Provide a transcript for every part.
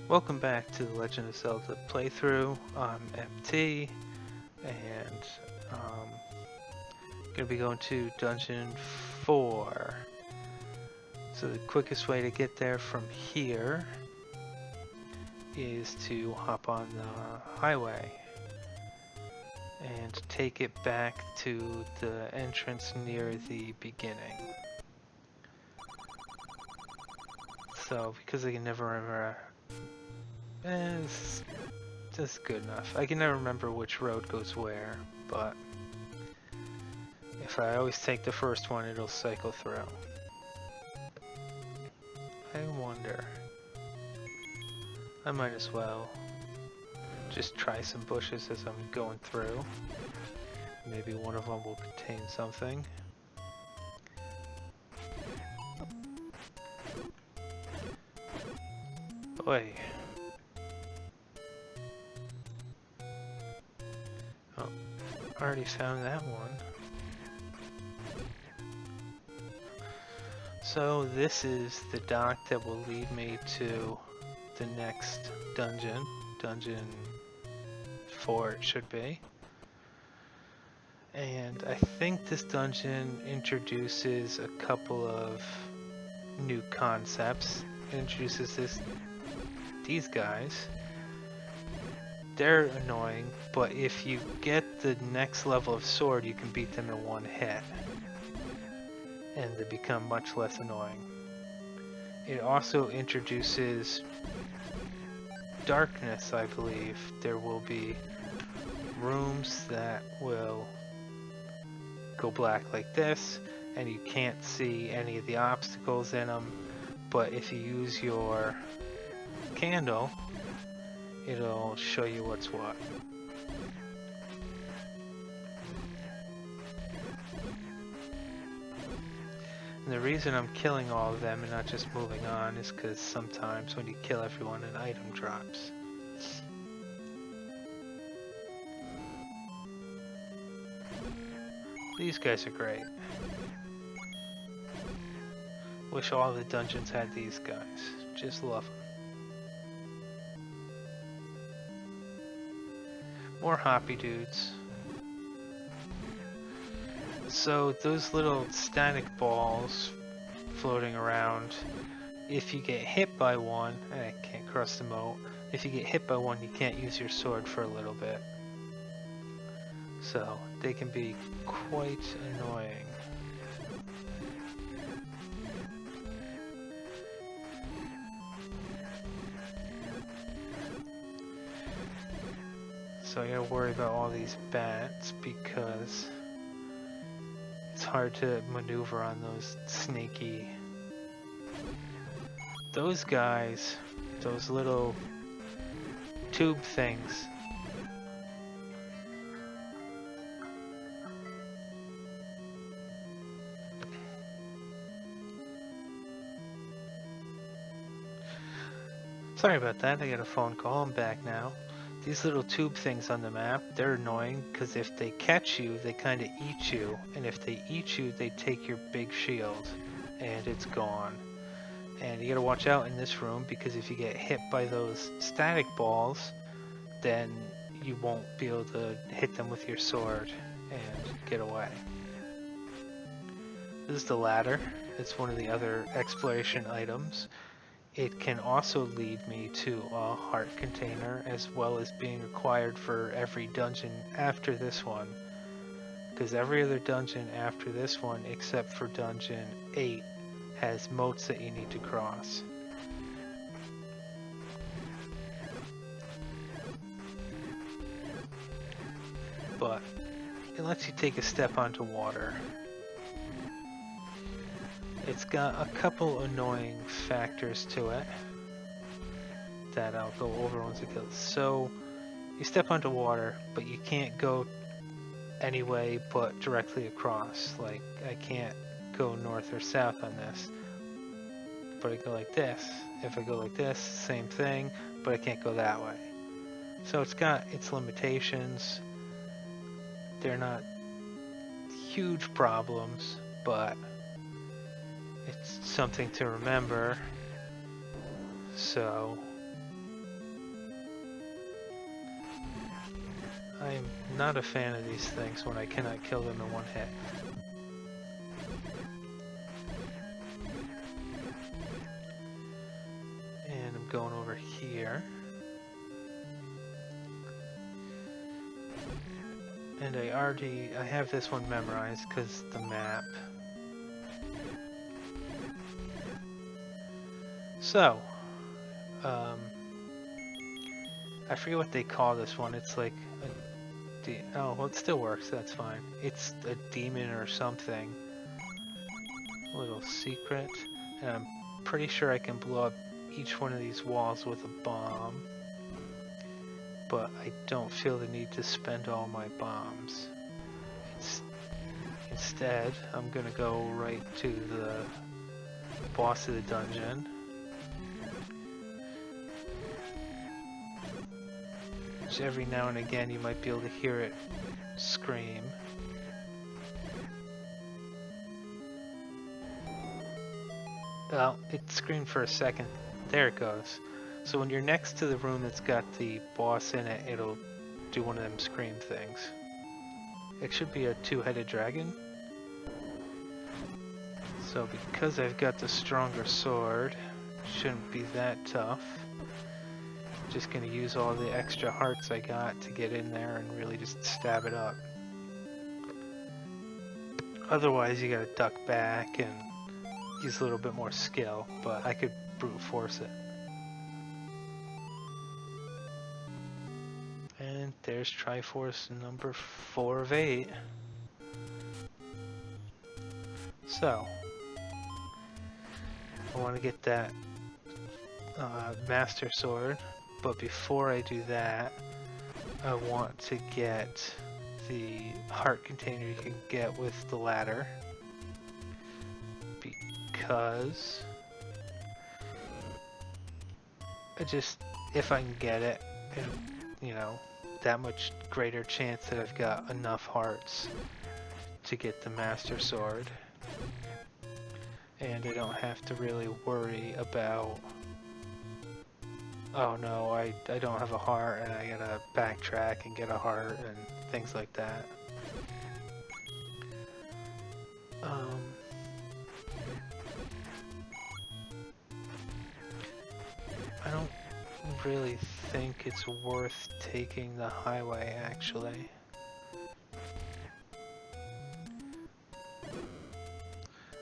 Welcome back to the Legend of Zelda playthrough. I'm Mtpy, and um, gonna be going to Dungeon 4. So the quickest way to get there from here is to hop on the highway and take it back to the entrance near the beginning. So because I can never remember, it's just good enough. I can never remember which road goes where, but if I always take the first one, it'll cycle through. I wonder. I might as well just try some bushes as I'm going through. Maybe one of them will contain something. Oi. Oh, already found that one. So this is the dock that will lead me to the next dungeon. Dungeon 4 it should be. And I think this dungeon introduces a couple of new concepts. It introduces these guys. They're annoying, but if you get the next level of sword, you can beat them in one hit. And they become much less annoying. It also introduces darkness, I believe. There will be rooms that will go black like this, and you can't see any of the obstacles in them, but if you use your candle, it'll show you what's what. And the reason I'm killing all of them and not just moving on is because sometimes when you kill everyone, an item drops. These guys are great. Wish all the dungeons had these guys. Just love them. More hoppy dudes. So those little static balls floating around, if you get hit by one, I can't cross the moat. If you get hit by one, you can't use your sword for a little bit. So they can be quite annoying. So I gotta worry about all these bats because it's hard to maneuver on those snaky... Those guys, those little tube things. Sorry about that, I got a phone call, I'm back now. These little tube things on the map, they're annoying because if they catch you, they kind of eat you. And if they eat you, they take your big shield and it's gone. And you gotta watch out in this room because if you get hit by those static balls, then you won't be able to hit them with your sword and get away. This is the ladder. It's one of the other exploration items. It can also lead me to a heart container as well as being required for every dungeon after this one. Because every other dungeon after this one except for dungeon 8 has moats that you need to cross. But it lets you take a step onto water. It's got a couple annoying factors to it that I'll go over once it goes. So you step onto water, but you can't go any way but directly across. Like I can't go north or south on this, but I go like this. If I go like this, same thing, but I can't go that way. So it's got its limitations. They're not huge problems, but it's something to remember. So I am not a fan of these things when I cannot kill them in one hit. And I'm going over here. And I have this one memorized because the map. So, I forget what they call this one. It's like oh, well, it still works. That's fine. It's a demon or something. A little secret. And I'm pretty sure I can blow up each one of these walls with a bomb. But I don't feel the need to spend all my bombs. Instead, I'm gonna go right to the boss of the dungeon. Which every now and again you might be able to hear it scream. Well, it screamed for a second. There it goes. So when you're next to the room that's got the boss in it, it'll do one of them scream things. It should be a two-headed dragon. So because I've got the stronger sword, it shouldn't be that tough. Just gonna use all the extra hearts I got to get in there and really just stab it up. Otherwise you gotta duck back and use a little bit more skill, but I could brute force it. And there's Triforce number 4 of 8. So, I want to get that Master Sword, but before I do that, I want to get the heart container you can get with the ladder, because if I can get it, you know, that much greater chance that I've got enough hearts to get the Master Sword. And I don't have to really worry about, oh no, I don't have a heart and I gotta backtrack and get a heart and things like that. I don't really think it's worth taking the highway, actually.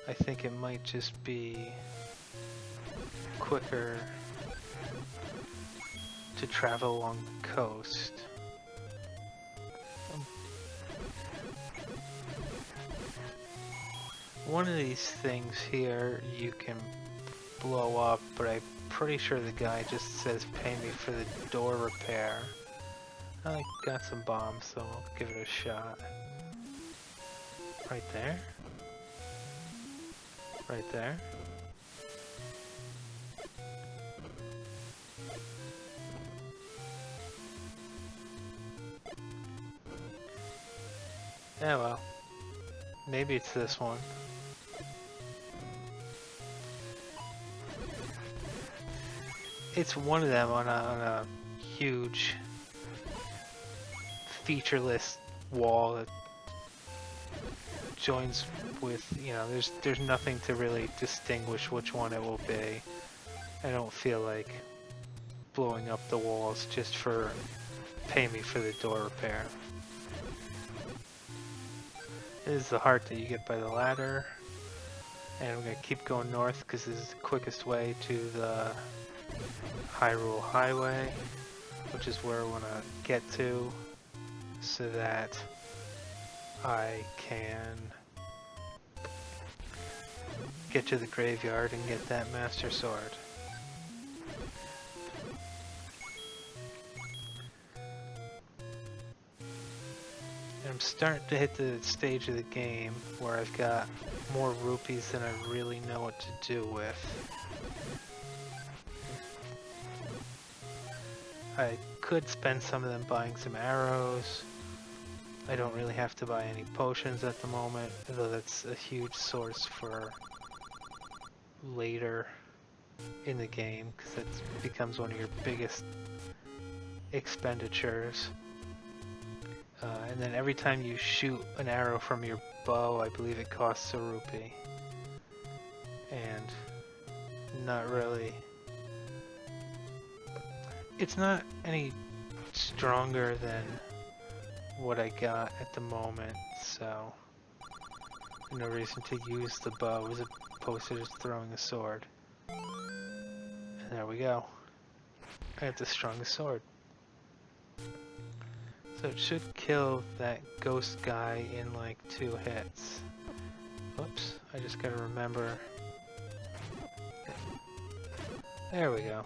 I think it might just be quicker to travel along the coast. One of these things here you can blow up, but I'm pretty sure the guy just says pay me for the door repair. I got some bombs, so I'll give it a shot. Right there. Right there. Yeah, well, maybe it's this one. It's one of them on a huge featureless wall that joins with, you know, there's nothing to really distinguish which one it will be. I don't feel like blowing up the walls just for pay me for the door repair. This is the heart that you get by the ladder, and I'm gonna keep going north because this is the quickest way to the Hyrule Highway, which is where I want to get to so that I can get to the graveyard and get that Master Sword. And I'm starting to hit the stage of the game where I've got more rupees than I really know what to do with. I could spend some of them buying some arrows. I don't really have to buy any potions at the moment, though that's a huge source for later in the game, because that becomes one of your biggest expenditures. And then every time you shoot an arrow from your bow, I believe it costs a rupee. And not really... It's not any stronger than what I got at the moment, so... no reason to use the bow as opposed to just throwing a sword. And there we go. I have the strongest sword. So it should kill that ghost guy in like 2 hits. Whoops, I just gotta remember. There we go.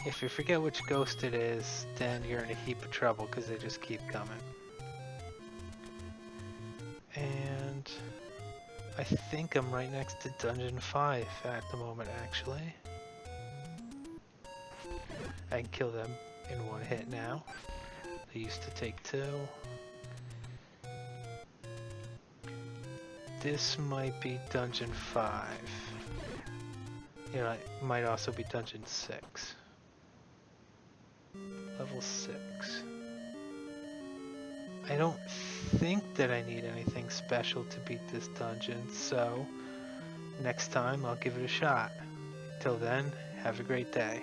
If you forget which ghost it is, then you're in a heap of trouble because they just keep coming. And I think I'm right next to Dungeon 5 at the moment, actually. I can kill them in 1 hit now. They used to take 2. This might be Dungeon 5. You know, it might also be Dungeon 6. Level 6. I don't think that I need anything special to beat this dungeon, so next time I'll give it a shot. Till then, have a great day.